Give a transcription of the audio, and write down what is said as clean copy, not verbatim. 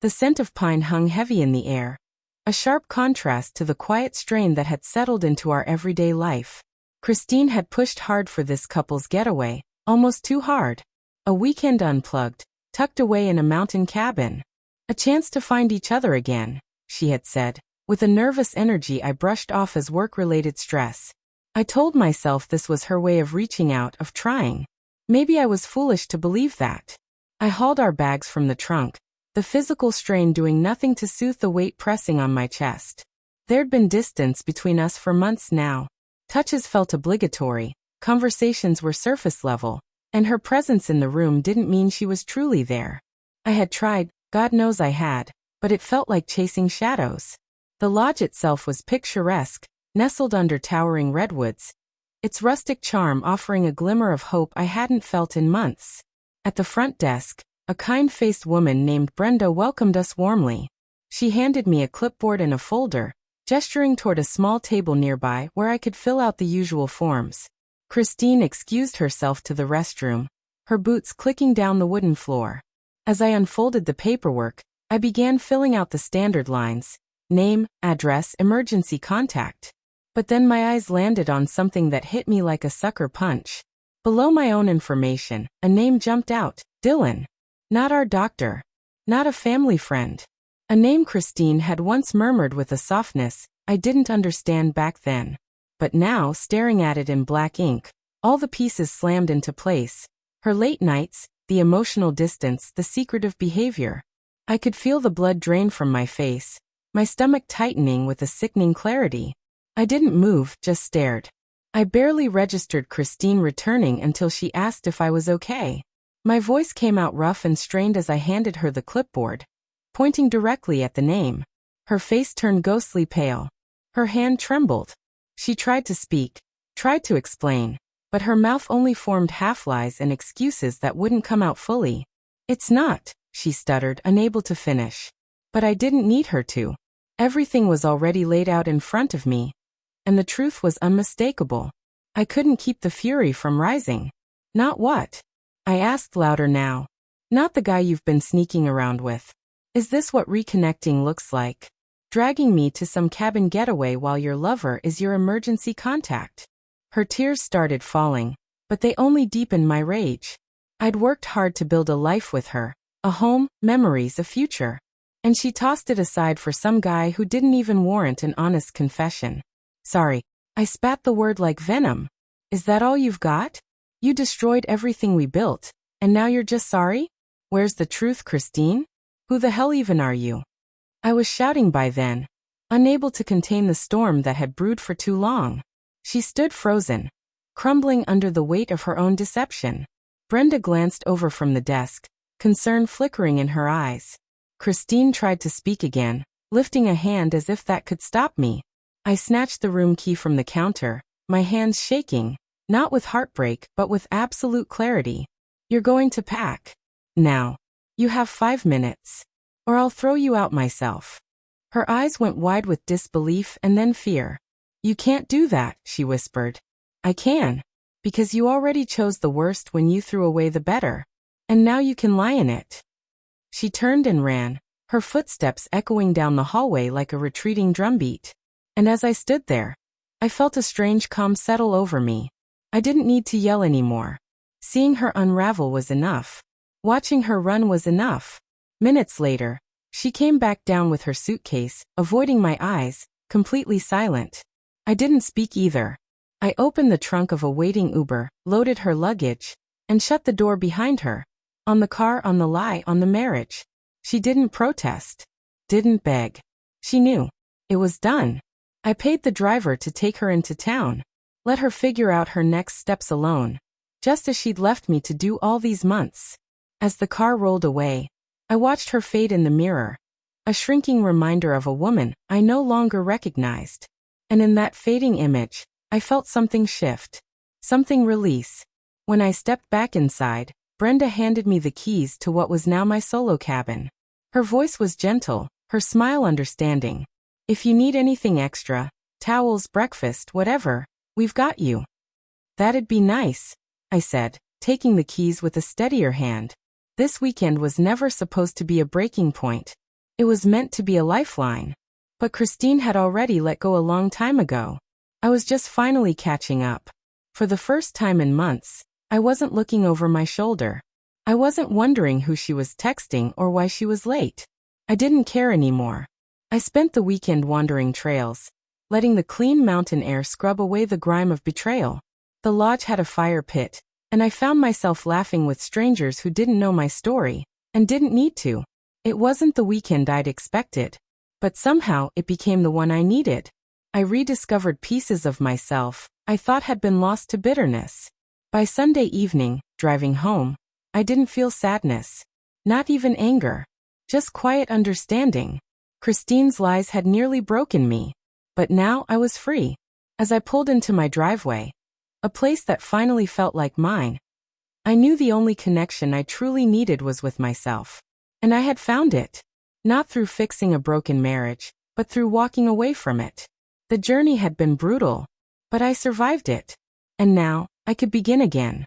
The scent of pine hung heavy in the air, a sharp contrast to the quiet strain that had settled into our everyday life. Christine had pushed hard for this couple's getaway, almost too hard. A weekend unplugged, tucked away in a mountain cabin. A chance to find each other again, she had said. With a nervous energy I brushed off as work-related stress. I told myself this was her way of reaching out, of trying. Maybe I was foolish to believe that. I hauled our bags from the trunk, the physical strain doing nothing to soothe the weight pressing on my chest. There'd been distance between us for months now. Touches felt obligatory, conversations were surface level, and her presence in the room didn't mean she was truly there. I had tried, God knows I had, but it felt like chasing shadows. The lodge itself was picturesque, nestled under towering redwoods, its rustic charm offering a glimmer of hope I hadn't felt in months. At the front desk, a kind-faced woman named Brenda welcomed us warmly. She handed me a clipboard and a folder, gesturing toward a small table nearby where I could fill out the usual forms. Christine excused herself to the restroom, her boots clicking down the wooden floor. As I unfolded the paperwork, I began filling out the standard lines: name, address, emergency contact. But then my eyes landed on something that hit me like a sucker punch. Below my own information, a name jumped out: Dylan. Not our doctor. Not a family friend. A name Christine had once murmured with a softness I didn't understand back then. But now, staring at it in black ink, all the pieces slammed into place. Her late nights, the emotional distance, the secretive behavior. I could feel the blood drain from my face, my stomach tightening with a sickening clarity. I didn't move, just stared. I barely registered Christine returning until she asked if I was okay. My voice came out rough and strained as I handed her the clipboard, pointing directly at the name. Her face turned ghostly pale. Her hand trembled. She tried to speak, tried to explain, but her mouth only formed half-lies and excuses that wouldn't come out fully. "It's not," she stuttered, unable to finish. But I didn't need her to. Everything was already laid out in front of me, and the truth was unmistakable. I couldn't keep the fury from rising. "Not what?" I asked louder now. "Not the guy you've been sneaking around with. Is this what reconnecting looks like? Dragging me to some cabin getaway while your lover is your emergency contact?" Her tears started falling, but they only deepened my rage. I'd worked hard to build a life with her, a home, memories, a future. And she tossed it aside for some guy who didn't even warrant an honest confession. "Sorry." I spat the word like venom. "Is that all you've got? You destroyed everything we built, and now you're just sorry? Where's the truth, Christine? Who the hell even are you?" I was shouting by then, unable to contain the storm that had brewed for too long. She stood frozen, crumbling under the weight of her own deception. Brenda glanced over from the desk, concern flickering in her eyes. Christine tried to speak again, lifting a hand as if that could stop me. I snatched the room key from the counter, my hands shaking, not with heartbreak but with absolute clarity. "You're going to pack. Now. You have 5 minutes. Or I'll throw you out myself." Her eyes went wide with disbelief and then fear. "You can't do that," she whispered. "I can. Because you already chose the worst when you threw away the better. And now you can lie in it." She turned and ran, her footsteps echoing down the hallway like a retreating drumbeat. And as I stood there, I felt a strange calm settle over me. I didn't need to yell anymore. Seeing her unravel was enough. Watching her run was enough. Minutes later, she came back down with her suitcase, avoiding my eyes, completely silent. I didn't speak either. I opened the trunk of a waiting Uber, loaded her luggage, and shut the door behind her. On the car, on the lie, on the marriage. She didn't protest. Didn't beg. She knew. It was done. I paid the driver to take her into town. Let her figure out her next steps alone. Just as she'd left me to do all these months. As the car rolled away, I watched her fade in the mirror. A shrinking reminder of a woman I no longer recognized. And in that fading image, I felt something shift. Something release. When I stepped back inside, Brenda handed me the keys to what was now my solo cabin. Her voice was gentle, her smile understanding. "If you need anything extra, towels, breakfast, whatever, we've got you." "That'd be nice," I said, taking the keys with a steadier hand. This weekend was never supposed to be a breaking point. It was meant to be a lifeline. But Christine had already let go a long time ago. I was just finally catching up. For the first time in months, I wasn't looking over my shoulder. I wasn't wondering who she was texting or why she was late. I didn't care anymore. I spent the weekend wandering trails, letting the clean mountain air scrub away the grime of betrayal. The lodge had a fire pit, and I found myself laughing with strangers who didn't know my story, and didn't need to. It wasn't the weekend I'd expected, but somehow it became the one I needed. I rediscovered pieces of myself I thought had been lost to bitterness. By Sunday evening, driving home, I didn't feel sadness. Not even anger. Just quiet understanding. Christine's lies had nearly broken me. But now I was free. As I pulled into my driveway, a place that finally felt like mine, I knew the only connection I truly needed was with myself. And I had found it. Not through fixing a broken marriage, but through walking away from it. The journey had been brutal, but I survived it. And now, I could begin again.